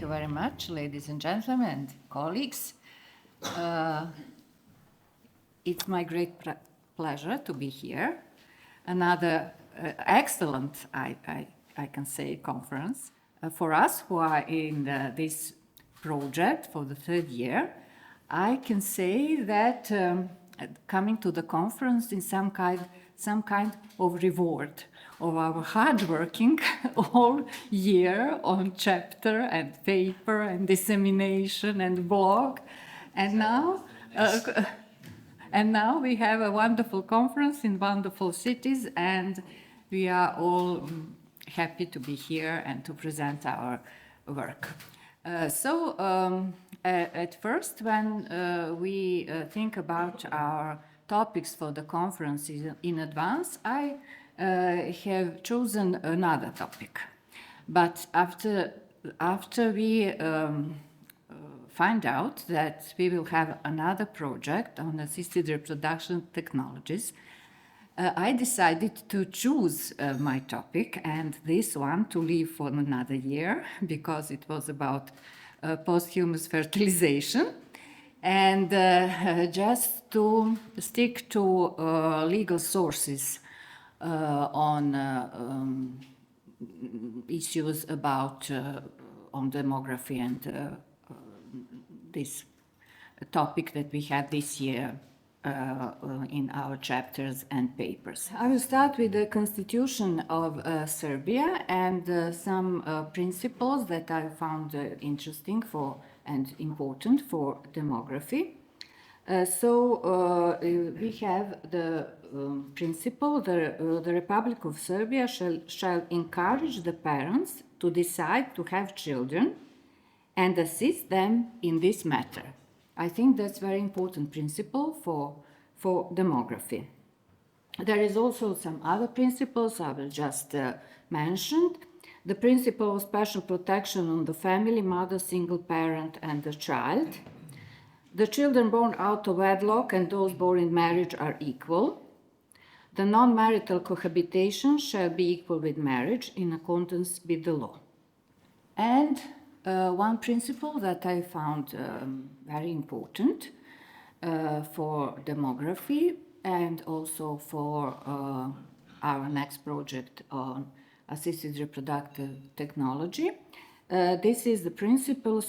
you very much, ladies and gentlemen, and colleagues. It's my great pleasure to be here. Another excellent, I can say, conference for us who are in this project for the third year. I can say that coming to the conference is some kind of reward of our hard working all year on chapter and paper and dissemination and blog, and now we have a wonderful conference in wonderful cities, and we are all happy to be here and to present our work. At first, when we think about our topics for the conference in advance, I have chosen another topic. But after we find out that we will have another project on assisted reproduction technologies, I decided to choose my topic and this one to leave for another year because it was about posthumous fertilization, and just to stick to legal sources on issues about on demography and this topic that we had this year in our chapters and papers. I will start with the constitution of Serbia and some principles that I found interesting and important for demography. We have the principle: the Republic of Serbia shall encourage the parents to decide to have children and assist them in this matter. I think that's a very important principle for demography. There is also some other principles I will just mention. The principle of special protection on the family, mother, single parent, and the child. The children born out of wedlock and those born in marriage are equal. The non-marital cohabitation shall be equal with marriage in accordance with the law. And one principle that I found very important for demography and also for our next project on assisted reproductive technology. This is the principle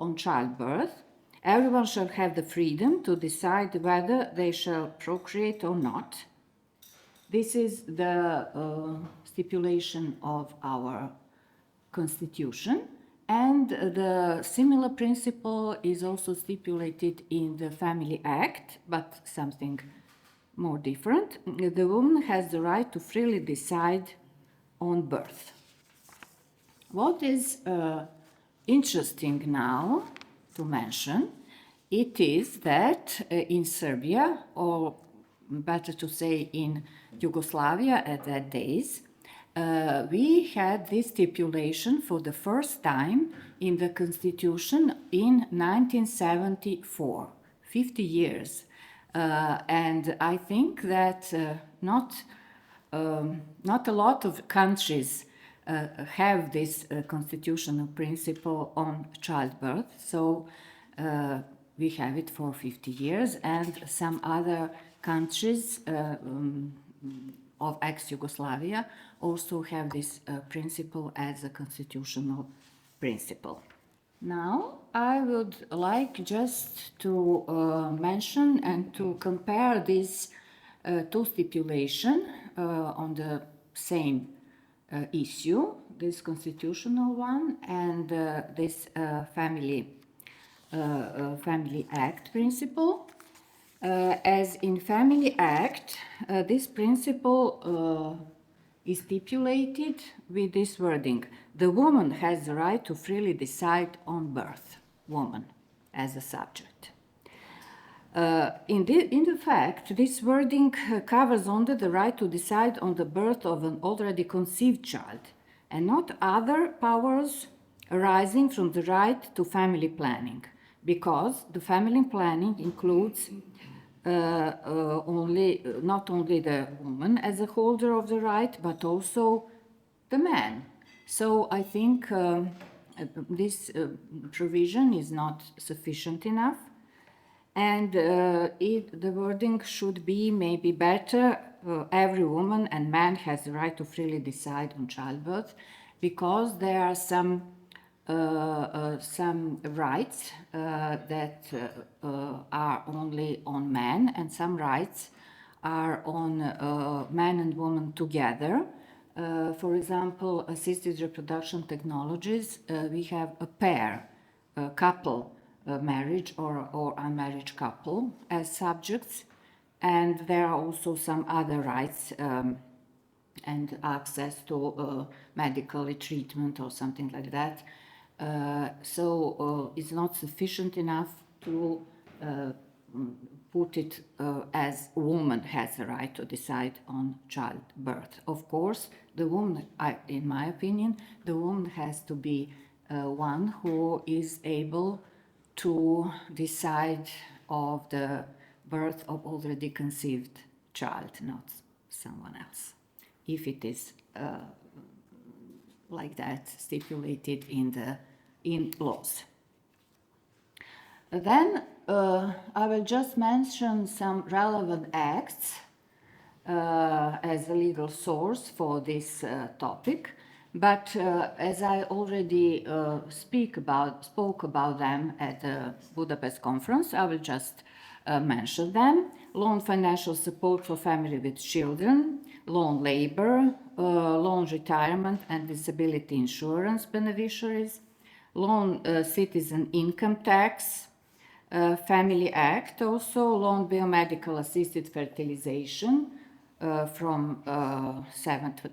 on childbirth. Everyone shall have the freedom to decide whether they shall procreate or not. This is the stipulation of our Constitution, and the similar principle is also stipulated in the Family Act, but something more different. The woman has the right to freely decide on birth. What is interesting now to mention, it is that in Serbia, or better to say in Yugoslavia at that days, we had this stipulation for the first time in the Constitution in 1974, 50 years. And I think that not a lot of countries have this constitutional principle on childbirth. So we have it for 50 years, and some other countries of ex-Yugoslavia also have this principle as a constitutional principle. Now, I would like just to mention and to compare these two stipulations on the same issue, this constitutional one and this Family Act principle. As in Family Act, this principle is stipulated with this wording: the woman has the right to freely decide on birth, woman as a subject. In the fact, this wording covers only the right to decide on the birth of an already conceived child, and not other powers arising from the right to family planning, because the family planning includes not only the woman as a holder of the right, but also the man. So I think this provision is not sufficient enough, and the wording should be maybe better. Every woman and man has the right to freely decide on childbirth, because there are some rights that are only on men, and some rights are on man and woman together. For example, assisted reproduction technologies, we have a pair, a couple marriage or unmarried couple as subjects, and there are also some other rights and access to medical treatment or something like that. So it's not sufficient enough to put it as woman has the right to decide on childbirth. Of course, the woman, in my opinion, the woman has to be one who is able to decide of the birth of already conceived child, not someone else, if it is like that stipulated in laws. Then I will just mention some relevant acts as a legal source for this topic, but as I already spoke about them at the Budapest conference, I will just mention them. Law on financial support for family with children, law on labor, law on retirement and disability insurance beneficiaries, law on citizen income tax, Family Act also, law on biomedical assisted fertilization from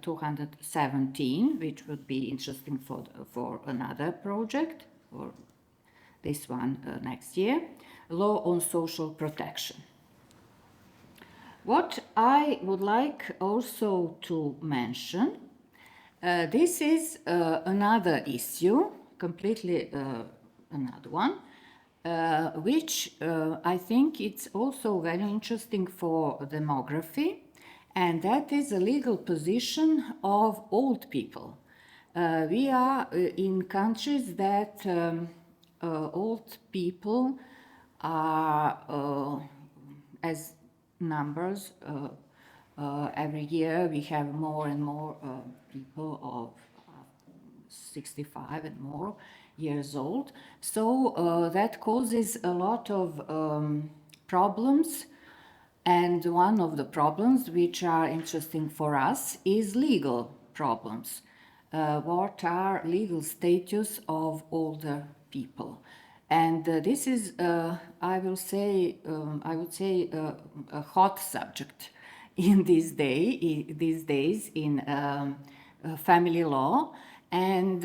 217, which would be interesting for another project, or this one next year, law on social protection. What I would like also to mention, this is another issue, completely another one, which I think it's also very interesting for demography, and that is the legal position of old people. We are in countries that old people are, as numbers, every year we have more and more people of 65 and more years old. So that causes a lot of problems, and one of the problems which are interesting for us is legal problems. What are legal status of older people? And this is, I would say, a hot subject in these days in family law. And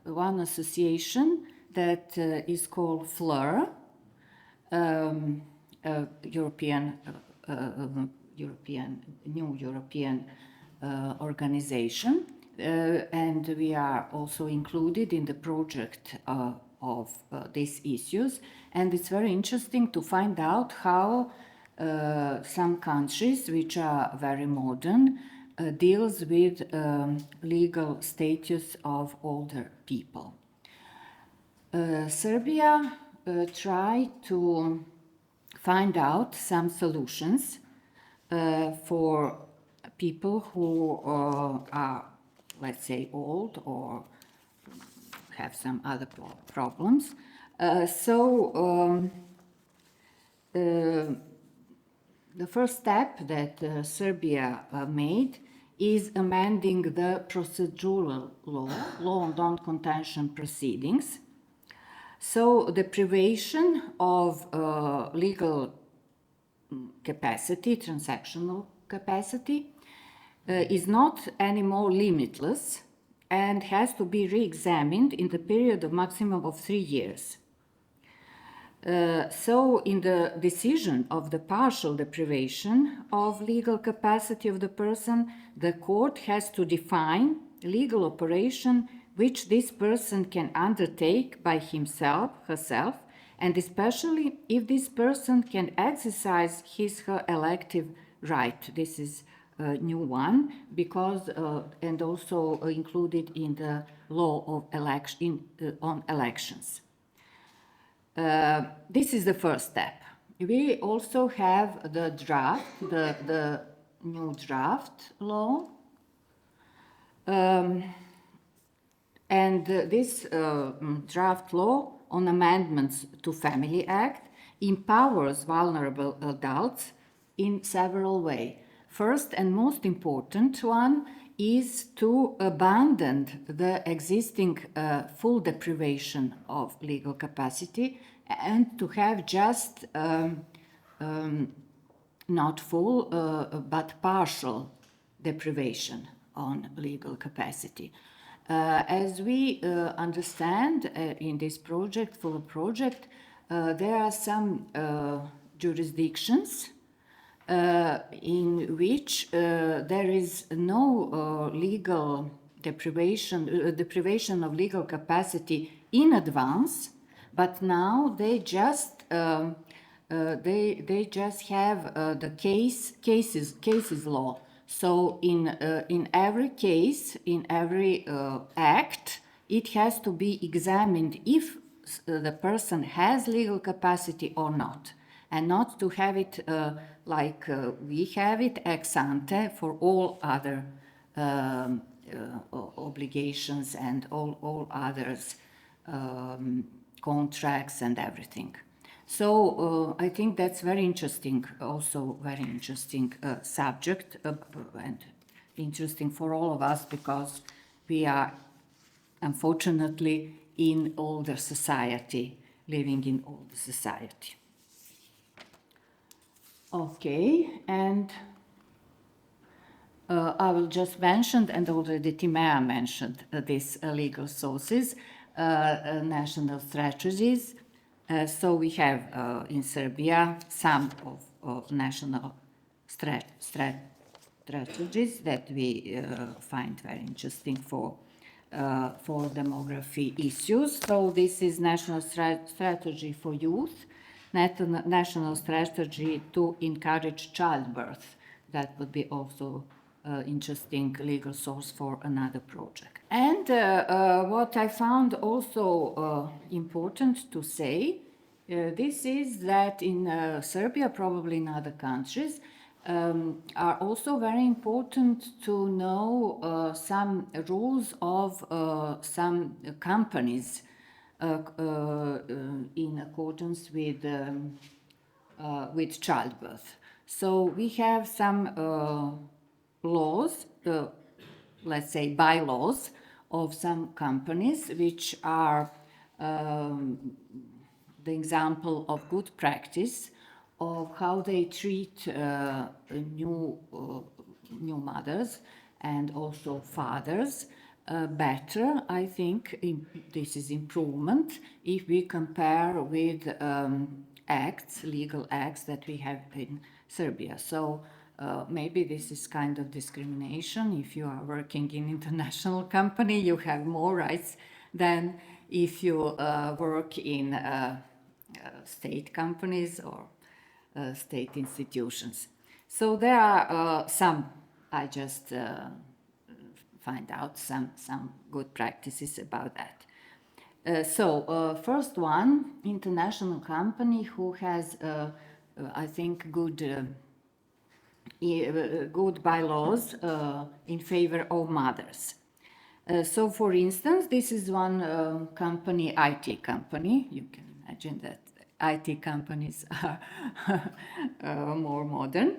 one association that is called FLIR, New European organization, and we are also included in the project of these issues. And it's very interesting to find out how some countries, which are very modern, deals with legal status of older people. Serbia tried to find out some solutions for people who are, let's say, old or have some other problems. The first step that Serbia made is amending the procedural law on non-contention proceedings. So the privation of legal capacity, transactional capacity, is not anymore limitless and has to be re-examined in the period of maximum of 3 years. So in the decision of the partial deprivation of legal capacity of the person, the court has to define legal operation which this person can undertake by himself, herself, and especially if this person can exercise his, her elective right. This is a new one because and also included in the law of on elections. This is the first step. We also have the draft, the new draft law. And this draft law on amendments to Family Act empowers vulnerable adults in several ways. First and most important one is to abandon the existing full deprivation of legal capacity and to have just not full but partial deprivation on legal capacity. As we understand in this project, full project, there are some jurisdictions in which there is no legal deprivation of legal capacity in advance, but now they just they just have the cases law. So in every case, in every act, it has to be examined if the person has legal capacity or not, and not to have it like we have it ex ante for all other obligations and all others, contracts and everything. So I think that's very interesting, also very interesting subject and interesting for all of us because we are unfortunately in older society, living in older society. Okay, and I will just mention, and already Timea mentioned these legal sources, national strategies. So we have in Serbia some of national strategies that we find very interesting for demography issues. So this is national strategy for youth, national strategy to encourage childbirth. That would be also interesting legal source for another project. And what I found also important to say, this is that in Serbia, probably in other countries, are also very important to know some rules of some companies in accordance with childbirth. So we have some laws, let's say bylaws, of some companies which are the example of good practice of how they treat new mothers and also fathers better. I think this is improvement if we compare with acts, legal acts that we have in Serbia. So maybe this is kind of discrimination. If you are working in international company, you have more rights than if you work in state companies or state institutions. So there are some, I just find out some good practices about that. So first one, international company who has, I think, good bylaws in favor of mothers. So for instance, this is one company, IT company. You can imagine that IT companies are more modern.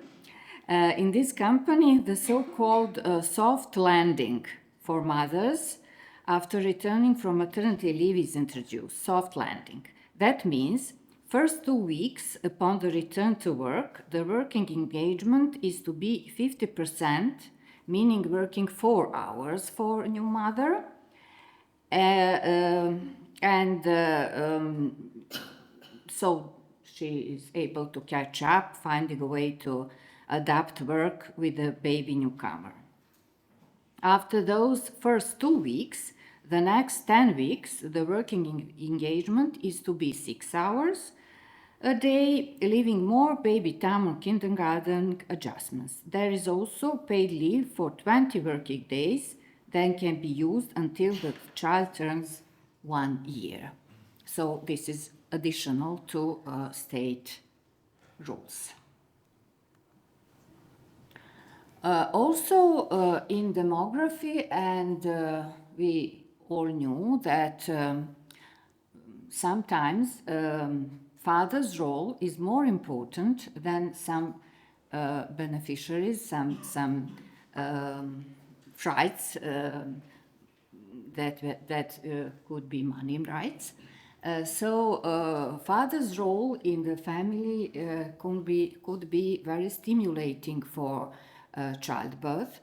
In this company, the so-called soft landing for mothers after returning from maternity leave is introduced, soft landing. That means first 2 weeks upon the return to work, the working engagement is to be 50%, meaning working 4 hours for a new mother. So she is able to catch up, finding a way to adapt work with the baby newcomer. After those first 2 weeks, the next 10 weeks, the working engagement is to be 6 hours, a day, leaving more baby time on kindergarten adjustments. There is also paid leave for 20 working days that can be used until the child turns 1 year. So this is additional to state rules. Also in demography, and we all knew that sometimes father's role is more important than some beneficiaries, some rights that could be money rights. So father's role in the family could be very stimulating for childbirth,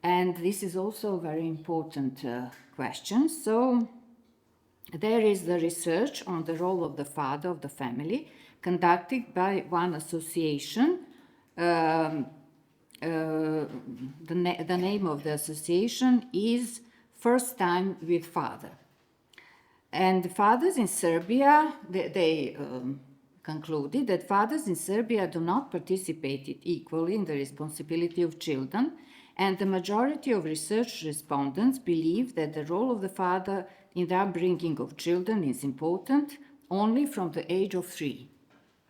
and this is also a very important question. So there is the research on the role of the father of the family conducted by one association. The name of the association is First Time with Father. And the fathers in Serbia, they concluded that fathers in Serbia do not participate equally in the responsibility of children, and the majority of research respondents believe that the role of the father in the upbringing of children is important only from the age of 3.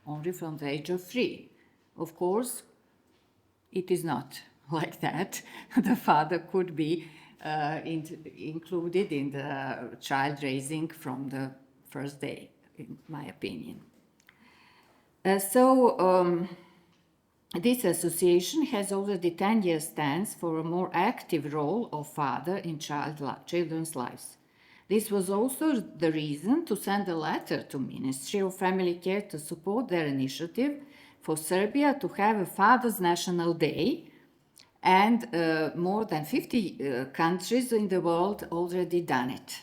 Only from the age of 3. Of course, it is not like that. The father could be included in the child raising from the first day, in my opinion. This association has already 10 years stance for a more active role of father in children's lives. This was also the reason to send a letter to Ministry of Family Care to support their initiative for Serbia to have a Father's National Day, and more than 50 countries in the world already done it.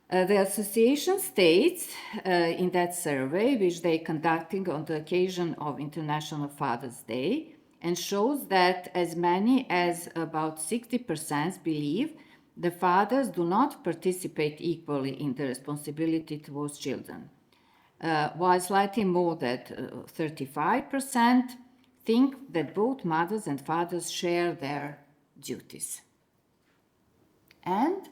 The association states in that survey, which they conducted on the occasion of International Father's Day, and shows that as many as about 60% believe the fathers do not participate equally in the responsibility towards children, while slightly more than 35% think that both mothers and fathers share their duties. And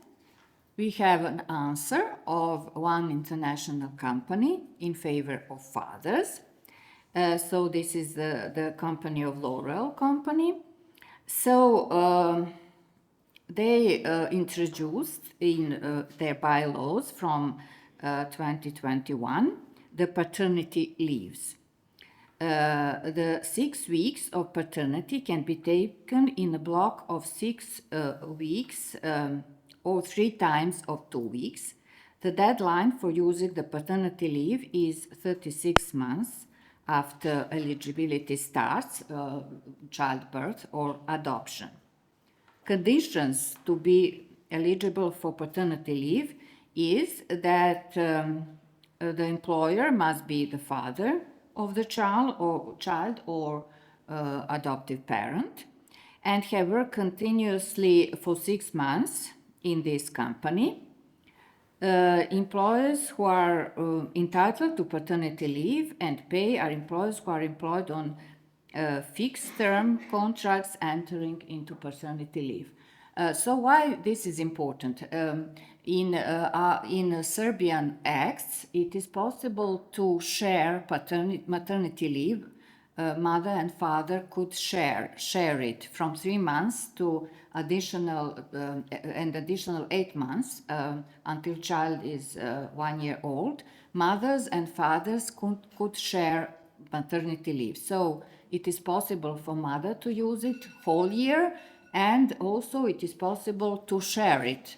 we have an answer of one international company in favor of fathers. So this is the company of L'Oreal company. So they introduced in their bylaws from 2021 the paternity leaves. The 6 weeks of paternity can be taken in a block of 6 weeks or 3 times of 2 weeks. The deadline for using the paternity leave is 36 months after eligibility starts, childbirth or adoption. Conditions to be eligible for paternity leave is that the employer must be the father of the child or adoptive parent, and have worked continuously for 6 months in this company. Employers who are entitled to paternity leave and pay are employers who are employed on fixed-term contracts entering into paternity leave. So why this is important? In Serbian acts, it is possible to share maternity leave. Mother and father could share it from 3 months to additional 8 months until child is 1 year old. Mothers and fathers could share maternity leave. So it is possible for mother to use it whole year, and also it is possible to share it.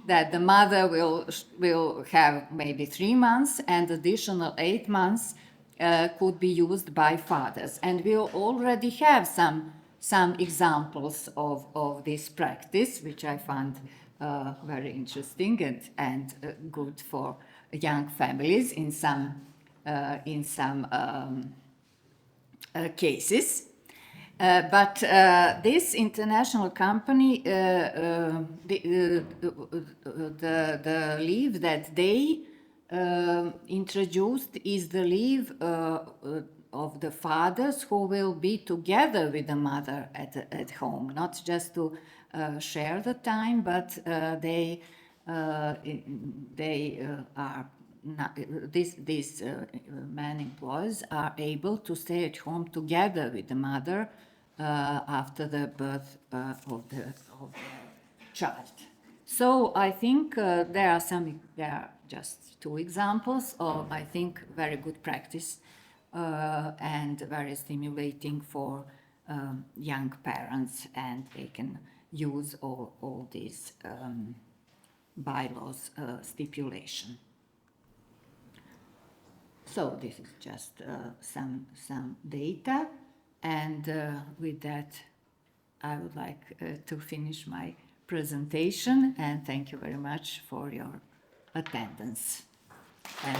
That the mother will have maybe 3 months, and additional 8 months could be used by fathers. And we already have some examples of this practice, which I found very interesting and good for young families in some cases. But this international company, the leave that they introduced is the leave of the fathers who will be together with the mother at home, not just to share the time, but they are not, these man employees are able to stay at home together with the mother after the birth of the child. So I think there are just two examples of, I think, very good practice and very stimulating for young parents, and they can use all these bylaws stipulation. So this is just some data, and with that I would like to finish my presentation, and thank you very much for your attendance. And